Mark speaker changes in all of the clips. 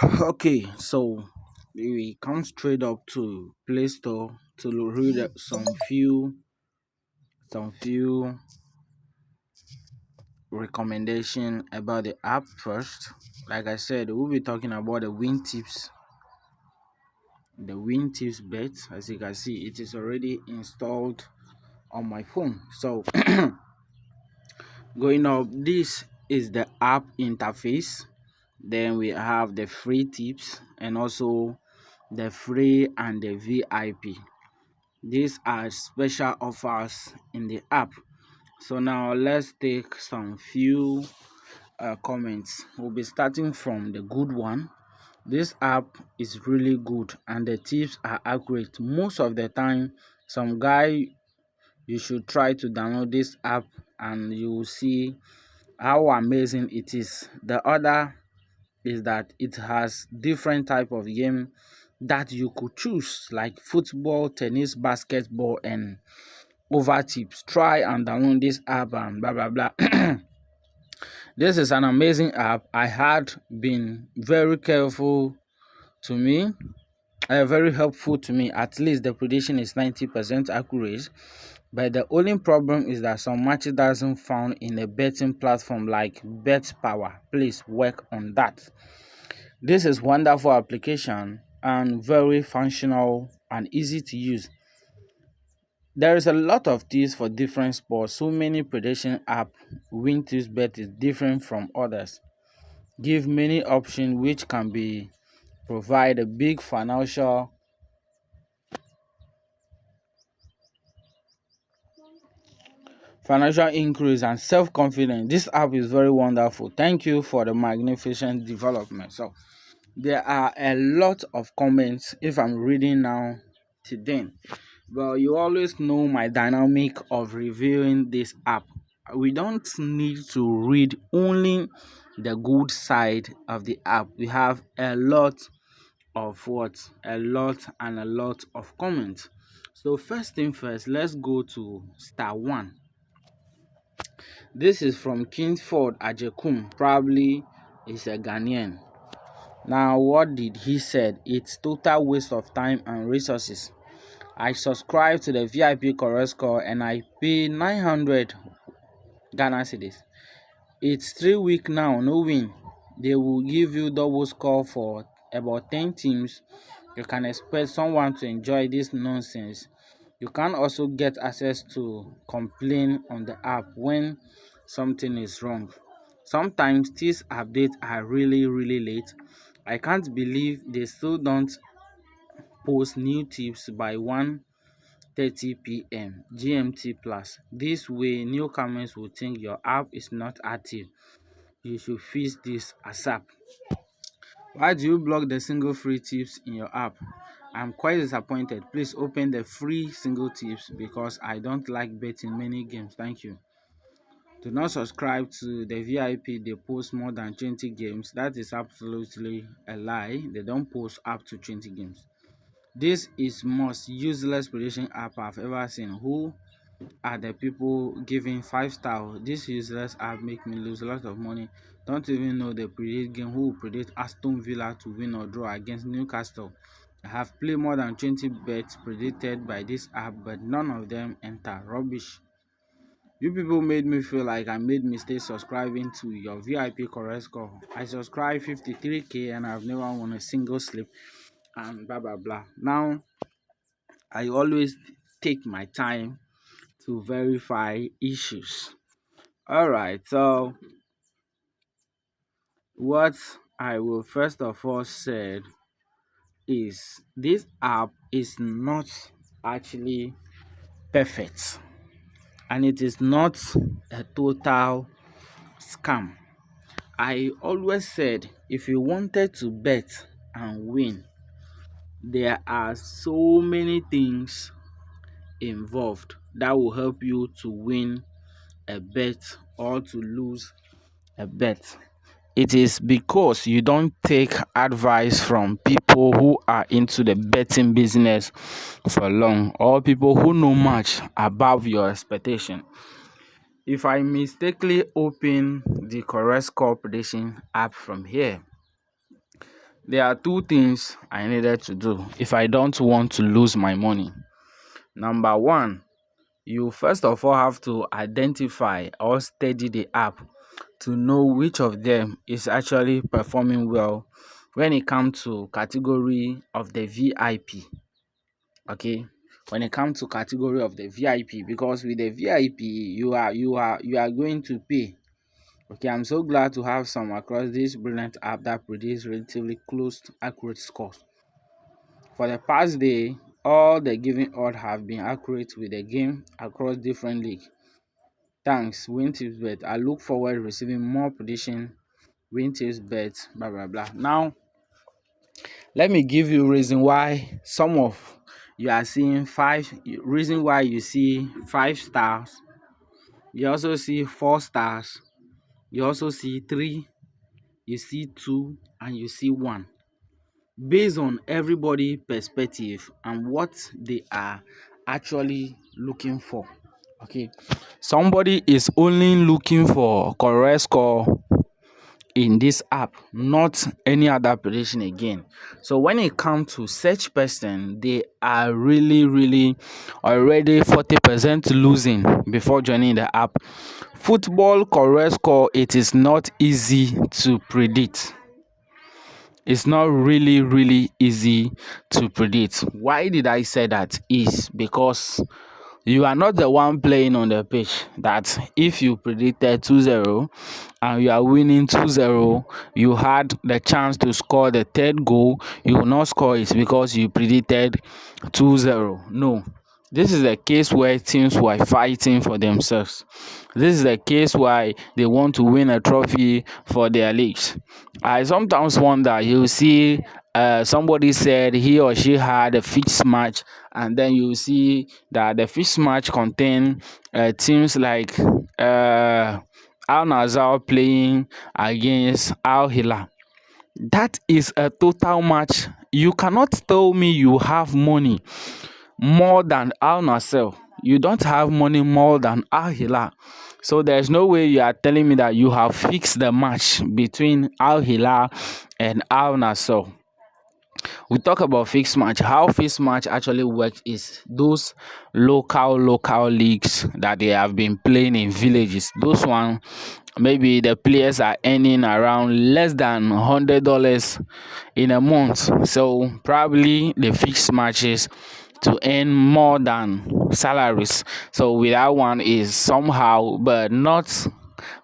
Speaker 1: Okay, so we come straight up to Play Store to read some few recommendation about the app first. Like I said, we'll be talking about the win tips bet. As you can see, it is already installed on my phone. So going up, this is the app interface. Then we have the free tips and also the free and the VIP. These are special offers in the app. So now let's take some few comments. We'll be starting from the good one. This app is really good and the tips are accurate most of the time. Some guy, you should try to download this app and you will see how amazing it is. The other is that it has different type of game that you could choose, like football, tennis, basketball, and over tips. Try and download this app and blah blah blah. This is an amazing app. I had been very careful to me, very helpful to me. At least the prediction is 90% accurate. But the only problem is that some matches doesn't found in a betting platform like Bet Power. Please work on that. This is wonderful application and very functional and easy to use. There is a lot of these for different sports. So many prediction app win this bet is different from others. Give many options which can be provide a big financial increase and self-confidence. This app is very wonderful. Thank you for the magnificent development. So there are a lot of comments if I'm reading now to them. Well, you always know my dynamic of reviewing this app. We don't need to read only the good side of the app. We have a lot of what? A lot and a lot of comments. So first thing first, let's go to star one. This is from Kingsford Ajekum. Probably is a Ghanaian. Now, what did he said? It's total waste of time and resources. I subscribe to the VIP correct score and I pay 900 Ghana cedis. It's 3 weeks now, no win. They will give you double score for about 10 teams. You can expect someone to enjoy this nonsense. You can also get access to complain on the app when something is wrong. Sometimes these updates are really late. I can't believe they still don't post new tips by 1:30 p.m. GMT plus. This way newcomers will think your app is not active. You should fix this ASAP. Why do you block the single free tips in your app? I'm quite disappointed. Please open the free single tips because I don't like betting many games. Thank you. Do not subscribe to the VIP. They post more than 20 games. That is absolutely a lie. They don't post up to 20 games. This is most useless prediction app I've ever seen. Who are the people giving 5 star? This useless app make me lose a lot of money. Don't even know the predict game. Who will predict Aston Villa to win or draw against Newcastle? I have played more than 20 bets predicted by this app, but none of them enter. Rubbish. You people made me feel like I made mistake subscribing to your VIP correct score. I subscribe 53k and I've never won a single slip and blah blah blah. Now I always take my time to verify issues. Alright, so what I will first of all said is this app is not actually perfect and it is not a total scam. I always said if you wanted to bet and win, there are so many things involved that will help you to win a bet or to lose a bet. It is because you don't take advice from people who are into the betting business for long or people who know much above your expectation. If I mistakenly open the correct score prediction app from here, There are two things I needed to do if I don't want to lose my money. Number one, you first of all have to identify or study the app to know which of them is actually performing well when it comes to category of the VIP. Okay, when it comes to category of the VIP, because with the VIP you are going to pay. Okay, I'm so glad to have some across this brilliant app that produce relatively close to accurate scores. For the past day, all the given odds have been accurate with the game across different leagues. Thanks, win tips bet. I look forward to receiving more prediction, win tips bet, blah blah blah. Now, let me give you reason why some of you are seeing reason why you see 5 stars. You also see 4 stars. You also see 3. You see 2, and you see 1. Based on everybody perspective and what they are actually looking for. Okay, somebody is only looking for correct score in this app, not any other prediction again. So when it comes to search person, they are really already 40% losing before joining the app. Football correct score, it is not easy to predict. It's not really easy to predict. Why did I say that? Is because you are not the one playing on the pitch. That if you predicted 2-0 and you are winning 2-0, you had the chance to score the third goal, you will not score it because you predicted 2-0. No, this is the case where teams were fighting for themselves. This is the case why they want to win a trophy for their leagues. I sometimes wonder, you see, somebody said he or she had a fixed match, and then you see that the fixed match contain teams like Al Nazar playing against Al Hilal. That is a total match. You cannot tell me you have money more than Al Nasser. You don't have money more than Al Hilal. So there's no way you are telling me that you have fixed the match between Al Hilal and Al Nasser. We talk about fixed match. How fixed match actually works is those local leagues that they have been playing in villages. Those one, maybe the players are earning around less than $100 in a month. So probably the fixed matches to earn more than salaries. So with that one is somehow, but not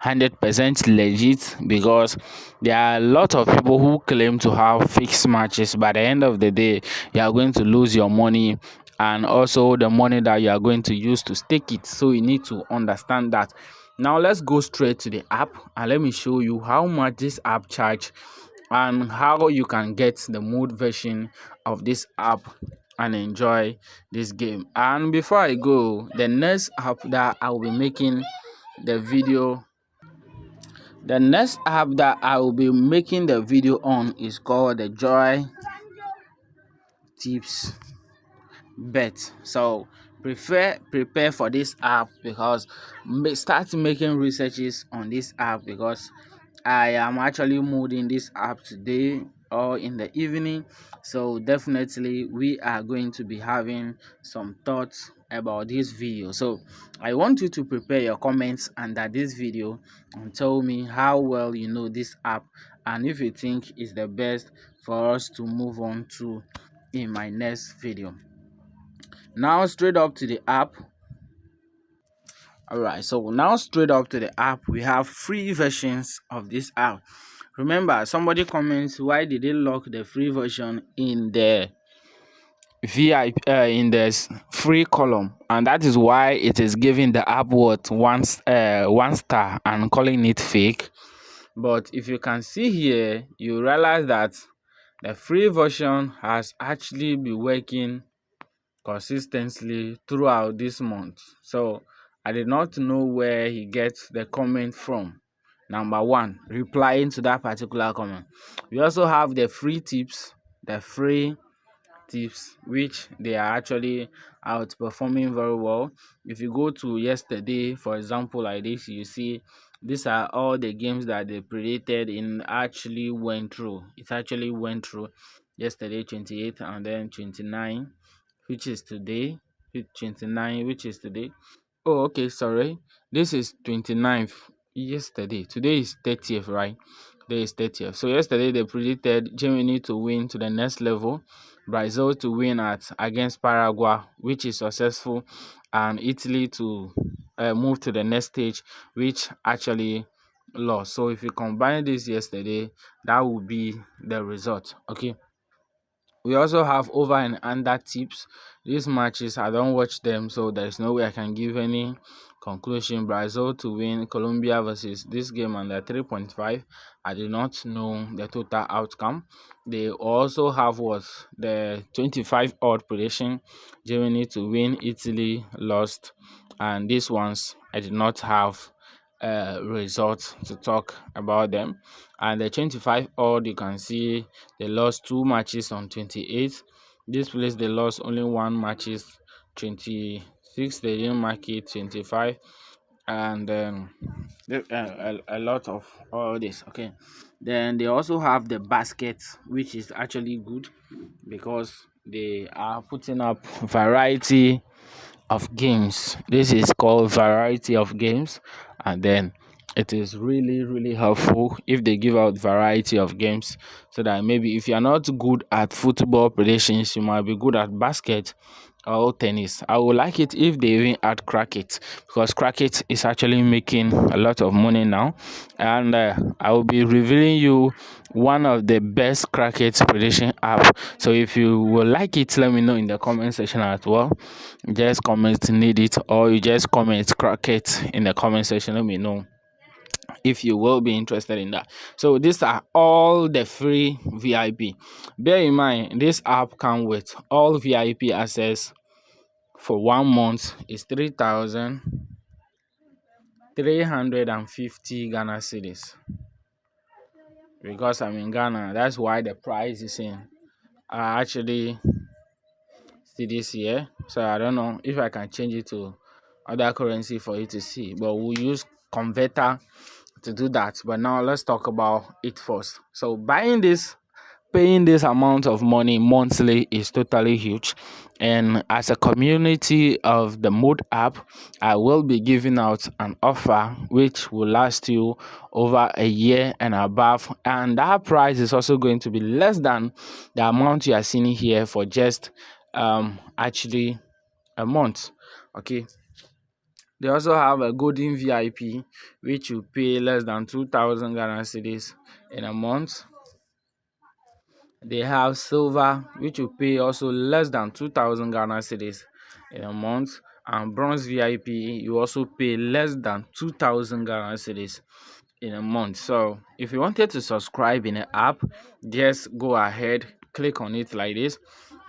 Speaker 1: 100% legit, because there are a lot of people who claim to have fixed matches. By the end of the day, you are going to lose your money and also the money that you are going to use to stake it. So you need to understand that. Now let's go straight to the app and let me show you how much this app charge and how you can get the mode version of this app and enjoy this game. And before I go, the next app that I will be making the video on is called the Joy Tips Bet. So prepare for this app, because start making researches on this app, because I am actually modding this app today or in the evening. So definitely we are going to be having some thoughts about this video. So I want you to prepare your comments under this video and tell me how well you know this app, and if you think it's the best for us to move on to in my next video. Now straight up to the app. Alright, so now straight up to the app, we have free versions of this app. Remember, somebody comments, why did they lock the free version in the VIP in the free column? And that is why it is giving the app one star and calling it fake. But if you can see here, you realize that the free version has actually been working consistently throughout this month. So I did not know where he gets the comment from. Number one, replying to that particular comment. We also have the free tips, which they are actually outperforming very well. If you go to yesterday, for example, like this, you see These are all the games that they predicted in actually went through. It actually went through yesterday, 28th, and then 29, which is today. 29, which is today. Oh, okay, sorry. This is 29th yesterday. Today is 30th, right? Today is 30th. So yesterday they predicted Germany to win to the next level, Brazil to win at against Paraguay, which is successful, and Italy to move to the next stage, which actually lost. So if you combine this yesterday, that would be the result. Okay. We also have over and under tips. These matches, I don't watch them, so there's no way I can give any conclusion. Brazil to win Colombia versus this game under 3.5. I do not know the total outcome. They also have what the 25 odd prediction. Germany to win, Italy lost, and these ones I did not have results to talk about them. And the 25 odd, you can see they lost two matches on 28. This place they lost only one matches 26. They didn't mark it 25, and then a lot of all this. Okay, then they also have the basket, which is actually good because they are putting up variety of games. This is called variety of games, and then it is really helpful if they give out variety of games, so that maybe if you're not good at football predictions, you might be good at basket or tennis. I would like it if they even add cricket, because cricket is actually making a lot of money now, and I will be revealing you one of the best cricket prediction app. So if you would like it, let me know in the comment section as well. Just comment need it, or you just comment cricket in the comment section. Let me know if you will be interested in that. So these are all the free VIP. Bear in mind, this app comes with all VIP access for 1 month is 3,350 Ghana cedis. Because I'm in Ghana, that's why the price is in actually cedis here. So I don't know if I can change it to other currency for you to see, but we'll use converter to do that. But now let's talk about it first. So paying this amount of money monthly is totally huge, and as a community of the Mood app, I will be giving out an offer which will last you over a year and above, and that price is also going to be less than the amount you are seeing here for just actually a month. Okay, they also have a golden VIP, which you pay less than 2,000 Ghana cedis in a month. They have silver, which you pay also less than 2,000 Ghana cedis in a month. And bronze VIP, you also pay less than 2,000 Ghana cedis in a month. So if you wanted to subscribe in an app, just go ahead, click on it like this.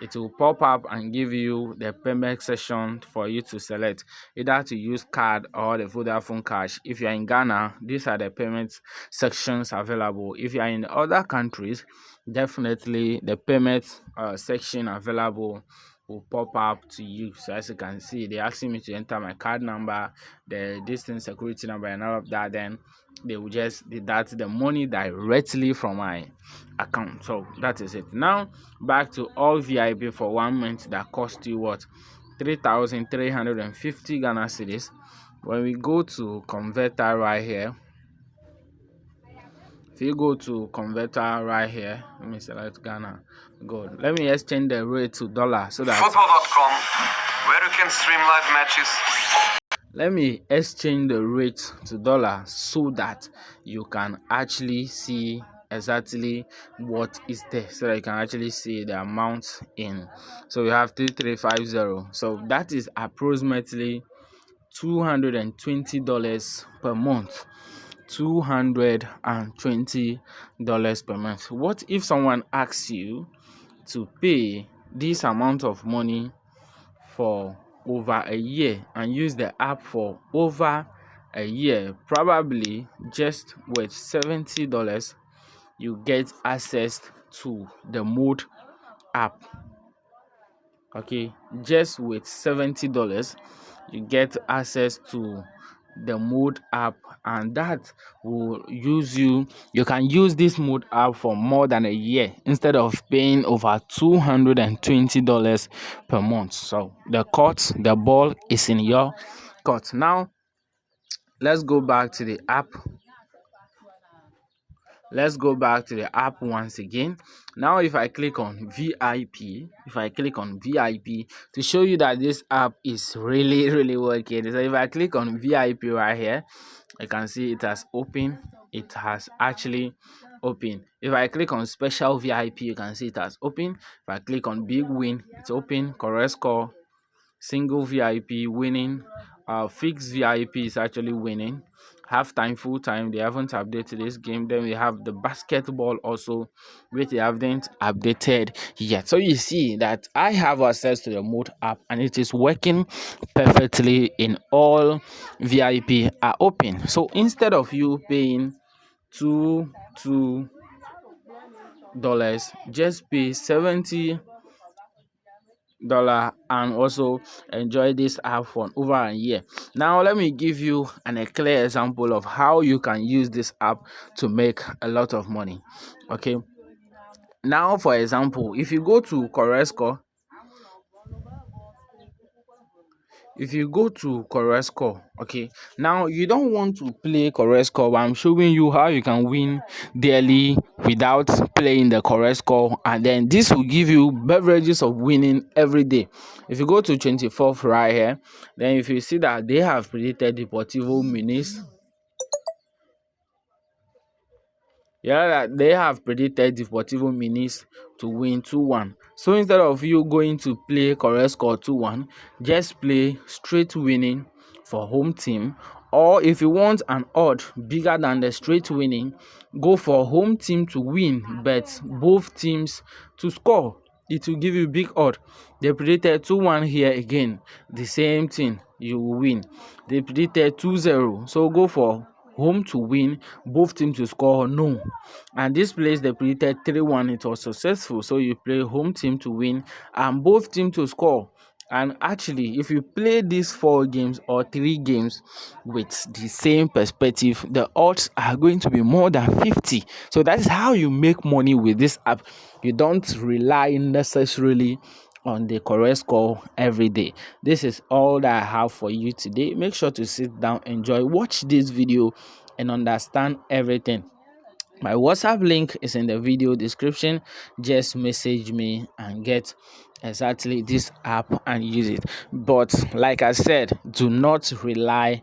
Speaker 1: It will pop up and give you the payment section for you to select either to use card or the Vodafone cash. If you are in Ghana, these are the payment sections available. If you are in other countries, definitely the payment section available will pop up to you. So as you can see, they're asking me to enter my card number, the distance security number, and all of that. Then they will just deduct the money directly from my account. So that is it. Now back to all VIP for 1 month that cost you what, 3,350 Ghana cedis. When we go to converter right here, if you go to converter right here, let me select Ghana. Good. Let me exchange the rate to dollar so that
Speaker 2: football.com, where you can stream live matches.
Speaker 1: Let me exchange the rate to dollar so that you can actually see exactly what is there, so that you can actually see the amount in. So we have 3350. So that is approximately $220 per month. $220 per month. What if someone asks you to pay this amount of money for over a year and use the app for over a year? Probably just with $70 you get access to the Mood app. Okay, just with $70 you get access to the mode app, and that will use you can use this mode app for more than a year instead of paying over $220 per month. So the ball is in your court. Now let's go back to the app. Let's go back to the app once again. Now if I click on VIP to show you that this app is really working. So if I click on VIP right here, I can see it has opened. It has actually opened. If I click on special VIP, you can see it has opened. If I click on big win, it's open. Correct score, single VIP winning, fixed VIP is actually winning, half time, full time they haven't updated this game. Then we have the basketball also, which they haven't updated yet. So you see that I have access to the mode app and it is working perfectly in all VIP are open. So instead of you paying two dollars, just pay $70 and also enjoy this app for over a year. Now let me give you a clear example of how you can use this app to make a lot of money. Okay, now for example, if you go to Corresco, okay, now you don't want to play Corresco, but I'm showing you how you can win daily without playing the Corresco, and then this will give you beverages of winning every day. If you go to 24th right here, then if you see that they have predicted Deportivo Minis, yeah, that they have predicted Deportivo Minis to win 2-1. So instead of you going to play correct score 2-1, just play straight winning for home team. Or if you want an odd bigger than the straight winning, go for home team to win, but both teams to score. It will give you big odd. They predicted 2-1 here again. The same thing, you will win. They predicted 2-0. So go for home to win, both teams to score, no. And this place they predicted 3-1, it was successful. So you play home team to win and both teams to score. And actually, if you play these 4 games or 3 games with the same perspective, the odds are going to be more than 50. So that is how you make money with this app. You don't rely necessarily on the correct score every day. This is all that I have for you today. Make sure to sit down, enjoy, watch this video and understand everything. My WhatsApp link is in the video description. Just message me and get exactly this app and use it. But like I said, do not rely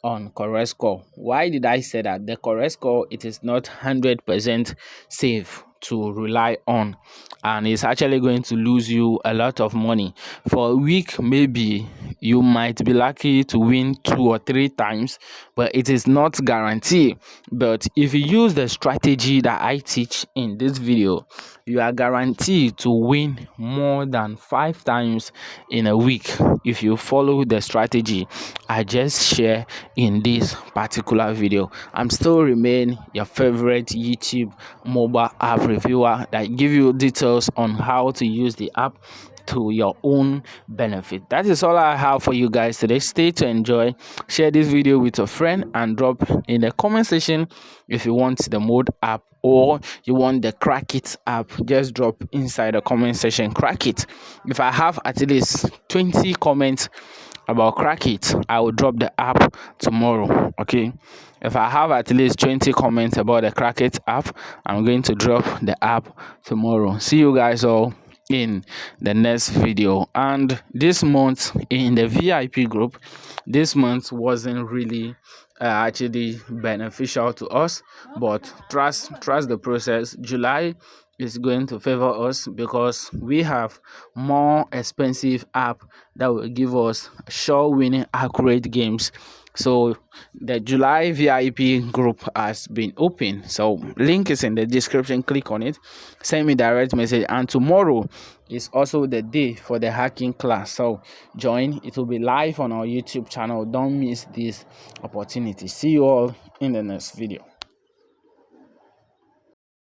Speaker 1: on correct score. Why did I say that? The correct score, it is not 100% safe to rely on, and it's actually going to lose you a lot of money. For a week, maybe you might be lucky to win 2 or 3 times, but it is not guaranteed. But if you use the strategy that I teach in this video, you are guaranteed to win more than 5 times in a week if you follow the strategy I just share in this particular video. I'm still remain your favorite YouTube mobile app reviewer that give you details on how to use the app to your own benefit. That is all I have for you guys today. Stay to enjoy, share this video with a friend and drop in the comment section if you want the mode app or you want the Crack It app. Just drop inside the comment section Crack It. If I have at least 20 comments about Crack It, I will drop the app tomorrow. Okay, if I have at least 20 comments about the Crack It app, I'm going to drop the app tomorrow. See you guys all in the next video. And this month in the VIP group, this month wasn't really actually beneficial to us, but trust the process. July is going to favor us because we have more expensive app that will give us sure winning accurate games. So the July VIP group has been open, so link is in the description. Click on it, send me direct message, and tomorrow is also the day for the hacking class, so join. It will be live on our YouTube channel. Don't miss this opportunity. See you all in the next video.